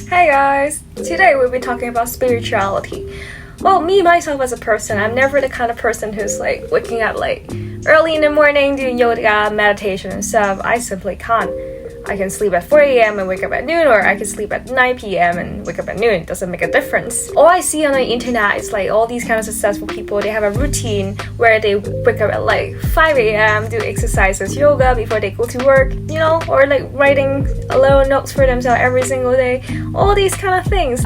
Hey guys! Today we'll be talking about spirituality. Well, me myself as a person, I'm never the kind of person who's like waking up like early in the morning doing yoga, meditation and stuff. I simply can't. I can sleep at 4 a.m. and wake up at noon, or I can sleep at 9 p.m. and wake up at noon. It doesn't make a difference. All I see on the internet is like all these kind of successful people, they have a routine where they wake up at like 5 a.m., do exercises, yoga before they go to work, or like writing little notes for themselves every single day. All these kind of things.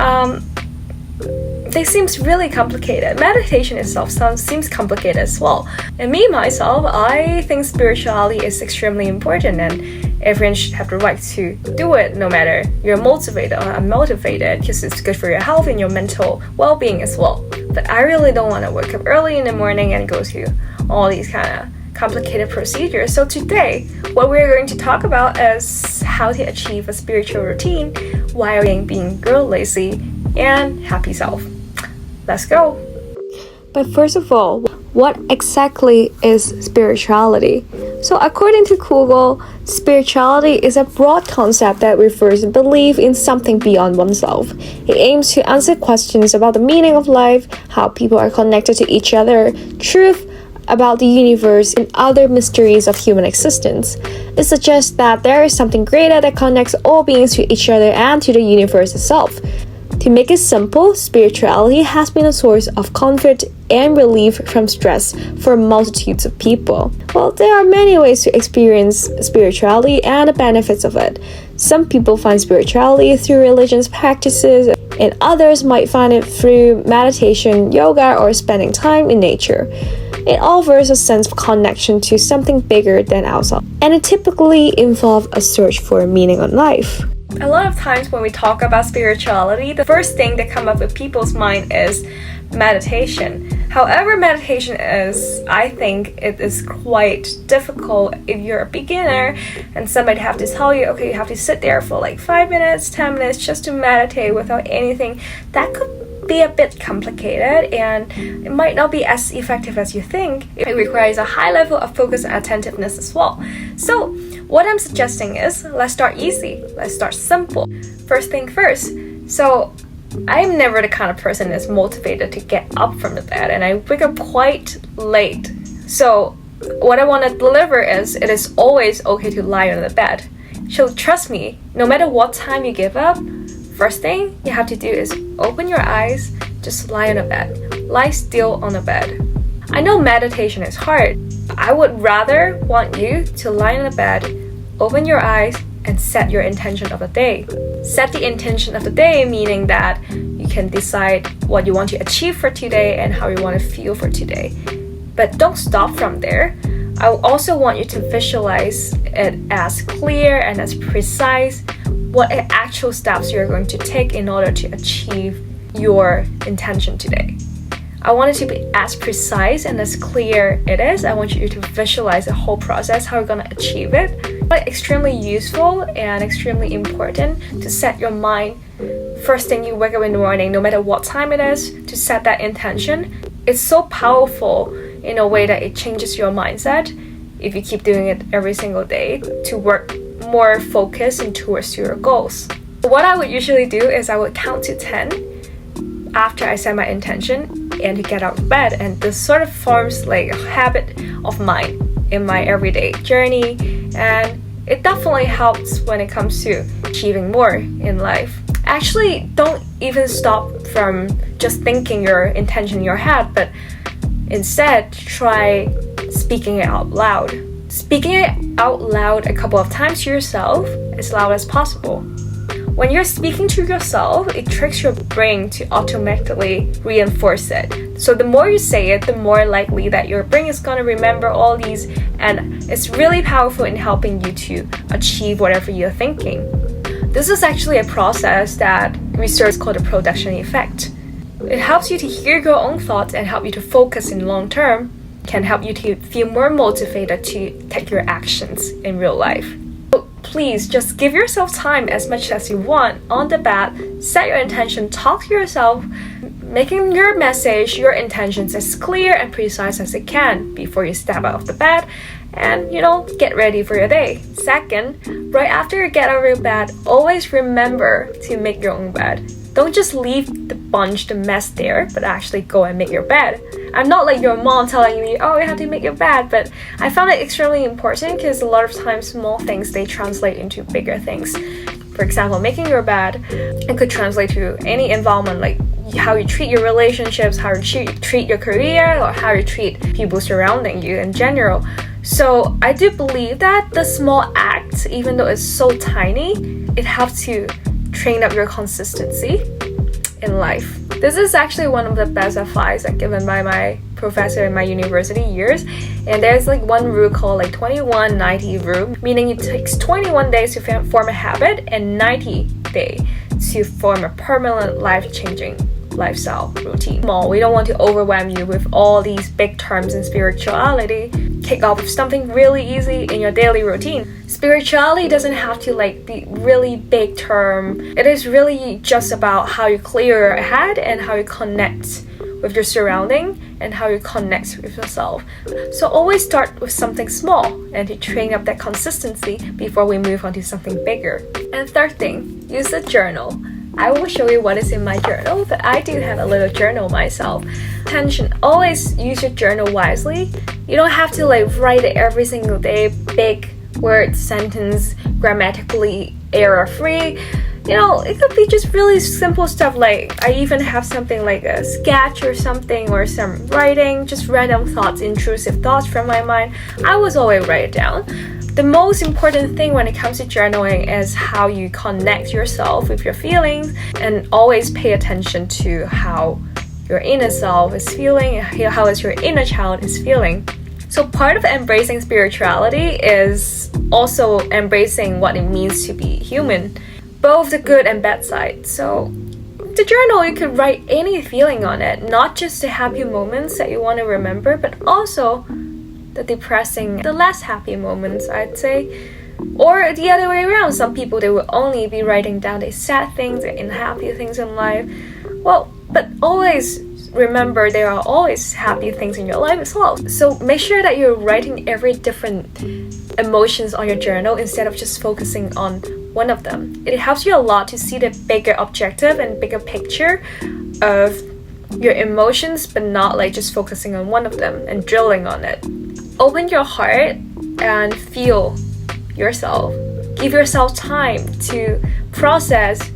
They seems really complicated. Meditation itself seems complicated as well. And me, myself, I think spirituality is extremely important and everyone should have the right to do it no matter you're motivated or unmotivated, because it's good for your health and your mental well-being as well. But I really don't want to wake up early in the morning and go to all these kind of complicated procedures. So today, what we're going to talk about is how to achieve a spiritual routine while being girl lazy and happy self. Let's go! But first of all, what exactly is spirituality? So according to Google, spirituality is a broad concept that refers to belief in something beyond oneself. It aims to answer questions about the meaning of life, how people are connected to each other, truth about the universe, and other mysteries of human existence. It suggests that there is something greater that connects all beings to each other and to the universe itself. To make it simple, spirituality has been a source of comfort and relief from stress for multitudes of people. Well, there are many ways to experience spirituality and the benefits of it. Some people find spirituality through religious practices, and others might find it through meditation, yoga, or spending time in nature. It offers a sense of connection to something bigger than ourselves, and it typically involves a search for meaning in life. A lot of times when we talk about spirituality, the first thing that comes up with people's mind is meditation. However, meditation is, I think it is quite difficult if you're a beginner and somebody have to tell you, okay, you have to sit there for like 5 minutes, 10 minutes just to meditate without anything. That could be a bit complicated and it might not be as effective as you think. It requires a high level of focus and attentiveness as well. So what I'm suggesting is, let's start easy. Let's start simple. First thing first. So I'm never the kind of person that's motivated to get up from the bed, and I wake up quite late. So what I want to deliver is, it is always okay to lie on the bed. So trust me, no matter what time you give up, first thing you have to do is open your eyes, just lie on the bed. Lie still on the bed. I know meditation is hard. I would rather want you to lie on the bed, open your eyes, and set your intention of the day. Set the intention of the day, meaning that you can decide what you want to achieve for today and how you want to feel for today. But don't stop from there. I also want you to visualize it as clear and as precise what actual steps you're going to take in order to achieve your intention today. I want it to be as precise and as clear it is. I want you to visualize the whole process, how you're going to achieve it. It's extremely useful and extremely important to set your mind first thing you wake up in the morning, no matter what time it is, to set that intention. It's so powerful in a way that it changes your mindset if you keep doing it every single day to work more focused and towards your goals. What I would usually do is I would count to 10 after I set my intention and to get out of bed, and this sort of forms like a habit of mine in my everyday journey, and it definitely helps when it comes to achieving more in life. Actually, don't even stop from just thinking your intention in your head, but instead try speaking it out loud. Speaking it out loud a couple of times to yourself, as loud as possible. When you're speaking to yourself, it tricks your brain to automatically reinforce it. So the more you say it, the more likely that your brain is going to remember all these, and it's really powerful in helping you to achieve whatever you're thinking. This is actually a process that research called the production effect. It helps you to hear your own thoughts and help you to focus in long term, can help you to feel more motivated to take your actions in real life. Please just give yourself time as much as you want on the bed, set your intention, talk to yourself, making your message, your intentions as clear and precise as it can before you step out of the bed, and get ready for your day. Second, right after you get out of your bed, always remember to make your own bed. Don't just leave the mess there, but actually go and make your bed. I'm not like your mom telling you, oh, you have to make your bed, but I found it extremely important because a lot of times small things, they translate into bigger things. For example, making your bed, it could translate to any environment, like how you treat your relationships, how you treat your career, or how you treat people surrounding you in general. So I do believe that the small act, even though it's so tiny, it helps to train up your consistency in life. This is actually one of the best advice given by my professor in my university years, and there's like one rule called like 21-90 rule, meaning it takes 21 days to form a habit and 90 days to form a permanent life-changing lifestyle routine. We don't want to overwhelm you with all these big terms in spirituality. Kick off with something really easy in your daily routine. Spirituality doesn't have to be really big term. It is really just about how you clear your head and how you connect with your surrounding and how you connect with yourself. So always start with something small and to train up that consistency before we move on to something bigger. And third thing, use a journal. I will show you what is in my journal, but I do have a little journal myself. Attention, always use your journal wisely. You don't have to write it every single day, big word, sentence, grammatically error-free. It could be just really simple stuff, like I even have something like a sketch or something, or some writing, just random thoughts, intrusive thoughts from my mind. I was always write it down. The most important thing when it comes to journaling is how you connect yourself with your feelings, and always pay attention to how your inner self is feeling, how your inner child is feeling. So part of embracing spirituality is also embracing what it means to be human, both the good and bad side. So the journal, you could write any feeling on it, not just the happy moments that you want to remember, but also the depressing, the less happy moments, I'd say. Or the other way around, some people, they will only be writing down the sad things and unhappy things in life. Well, but always remember there are always happy things in your life as well. So make sure that you're writing every different emotions on your journal instead of just focusing on one of them. It helps you a lot to see the bigger objective and bigger picture of your emotions, but not just focusing on one of them and drilling on it. Open your heart and feel yourself. Give yourself time to process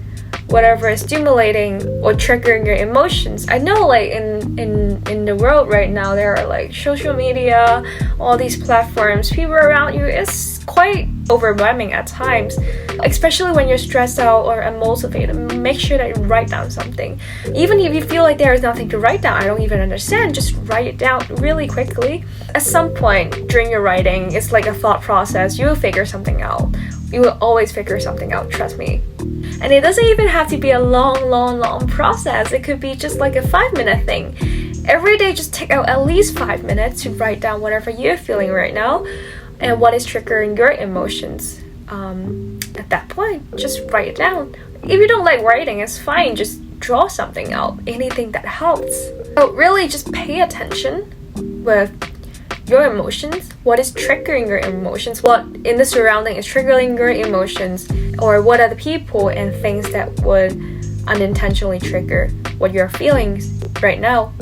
whatever is stimulating or triggering your emotions. I know in the world right now, there are social media, all these platforms, people around you, it's quite overwhelming at times, especially when you're stressed out or unmotivated. Make sure that you write down something. Even if you feel like there is nothing to write down, I don't even understand, just write it down really quickly. At some point during your writing, it's like a thought process. You will figure something out. You will always figure something out, trust me. And it doesn't even have to be a long process. It could be just a 5-minute thing. Every day, just take out at least 5 minutes to write down whatever you're feeling right now and what is triggering your emotions. At that point, just write it down. If you don't like writing, it's fine. Just draw something out. Anything that helps. So really, just pay attention with your emotions, what is triggering your emotions, what in the surrounding is triggering your emotions, or what are the people and things that would unintentionally trigger what you're feeling right now.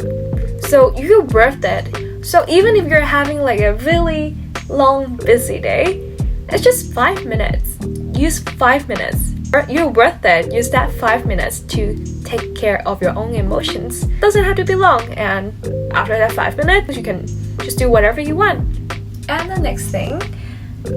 So you're worth it. So even if you're having a really long busy day, it's just 5 minutes. Use 5 minutes. You're worth it. Use that 5 minutes to take care of your own emotions. It doesn't have to be long, and after that 5 minutes, you can just do whatever you want. And the next thing,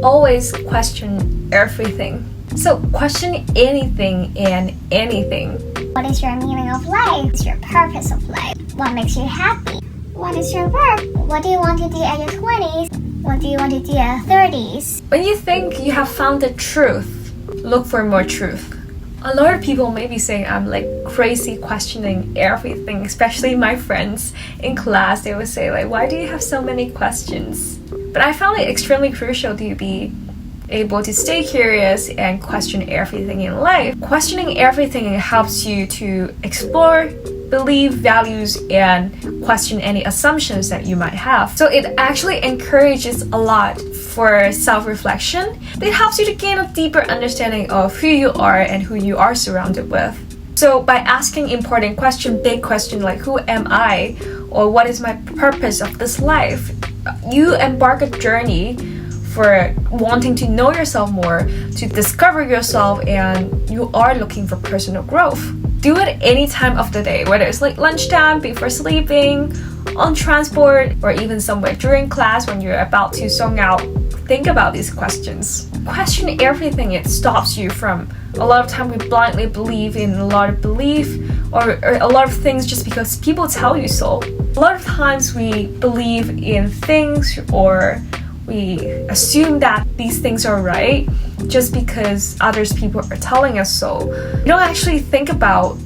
always question everything. So question anything and anything. What is your meaning of life? What's your purpose of life? What makes you happy? What is your work? What do you want to do at your 20s? What do you want to do at 30s? When you think you have found the truth, look for more truth. A lot of people may be saying I'm crazy questioning everything, especially my friends in class. They would say why do you have so many questions? But I found it extremely crucial to be able to stay curious and question everything in life. Questioning everything helps you to explore belief, values, and question any assumptions that you might have. So it actually encourages a lot for self-reflection. It helps you to gain a deeper understanding of who you are and who you are surrounded with. So by asking important question, big question like who am I, or what is my purpose of this life, you embark a journey for wanting to know yourself more, to discover yourself, and you are looking for personal growth. Do it any time of the day, whether it's like lunchtime, before sleeping, on transport, or even somewhere during class when you're about to zone out. Think about these questions. Question everything. It stops you from a lot of time we blindly believe in a lot of belief or a lot of things just because people tell you so. A lot of times we believe in things or we assume that these things are right just because others people are telling us so. We don't actually think about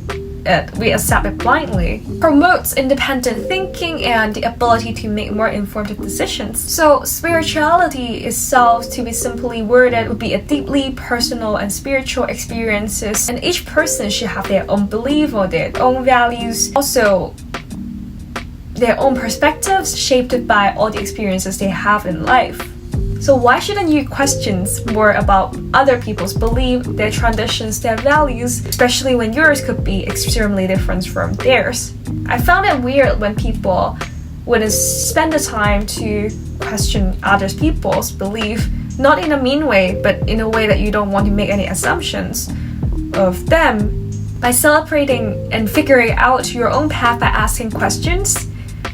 it, we accept it blindly. Promotes independent thinking and the ability to make more informed decisions. So spirituality itself, to be simply worded, would be a deeply personal and spiritual experiences, and each person should have their own belief or their own values, also their own perspectives shaped by all the experiences they have in life. So why shouldn't you question more about other people's belief, their traditions, their values, especially when yours could be extremely different from theirs? I found it weird when people wouldn't spend the time to question other people's belief, not in a mean way, but in a way that you don't want to make any assumptions of them. By celebrating and figuring out your own path by asking questions,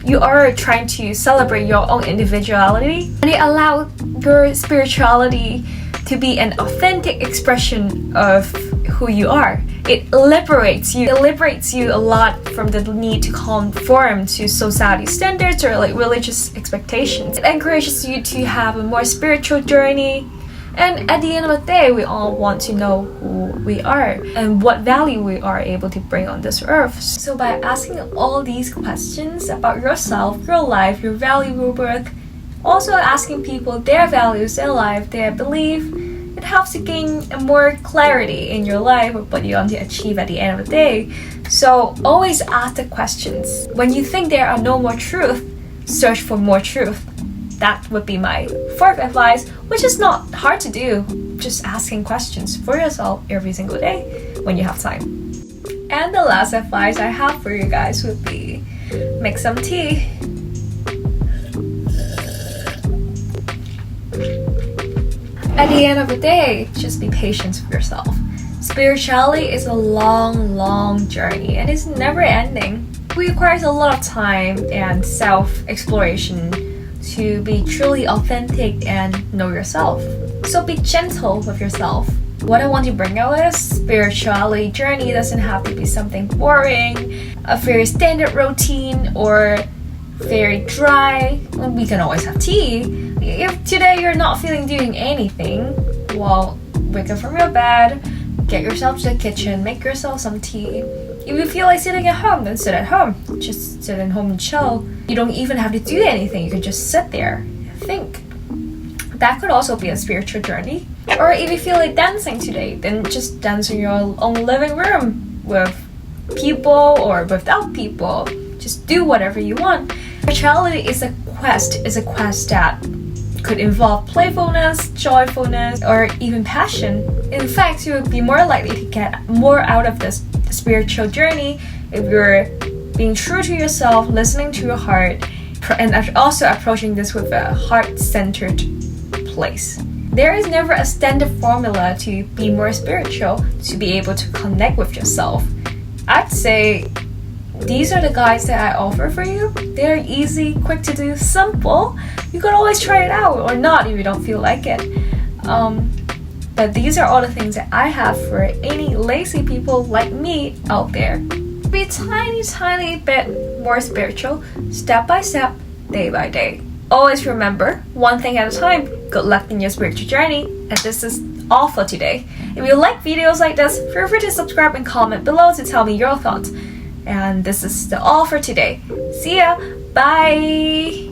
you are trying to celebrate your own individuality, and it allows your spirituality to be an authentic expression of who you are. It liberates you. It liberates you a lot from the need to conform to society standards or like religious expectations. It encourages you to have a more spiritual journey. And at the end of the day, we all want to know who we are and what value we are able to bring on this earth. So by asking all these questions about yourself, your life, your value, your worth, also asking people their values, their life, their belief, it helps you gain more clarity in your life of what you want to achieve at the end of the day. So always ask the questions. When you think there are no more truth, search for more truth. That would be my fourth advice, which is not hard to do. Just asking questions for yourself every single day when you have time. And the last advice I have for you guys would be make some tea. At the end of the day, just be patient with yourself. Spirituality is a long journey and it's never ending. It requires a lot of time and self-exploration to be truly authentic and know yourself. So be gentle with yourself. What I want to bring out is spirituality journey doesn't have to be something boring, a very standard routine, or very dry. We can always have tea. If today you're not feeling doing anything, well, wake up from your bed, get yourself to the kitchen, make yourself some tea. If you feel like sitting at home, then sit at home. Just sit at home and chill. You don't even have to do anything. You can just sit there and think. That could also be a spiritual journey. Or if you feel like dancing today, then just dance in your own living room with people or without people. Just do whatever you want. Spirituality is a quest that could involve playfulness, joyfulness, or even passion. In fact, you would be more likely to get more out of this spiritual journey if you're being true to yourself, listening to your heart, and also approaching this with a heart-centered place. There is never a standard formula to be more spiritual, to be able to connect with yourself. I'd say these are the guides that I offer for you. They're easy, quick to do, simple. You could always try it out or not if you don't feel like it. But these are all the things that I have for any lazy people like me out there. Be tiny bit more spiritual, step by step, day by day. Always remember, one thing at a time. Good luck in your spiritual journey. And this is all for today. If you like videos like this, feel free to subscribe and comment below to tell me your thoughts. And this is all for today. See ya! Bye!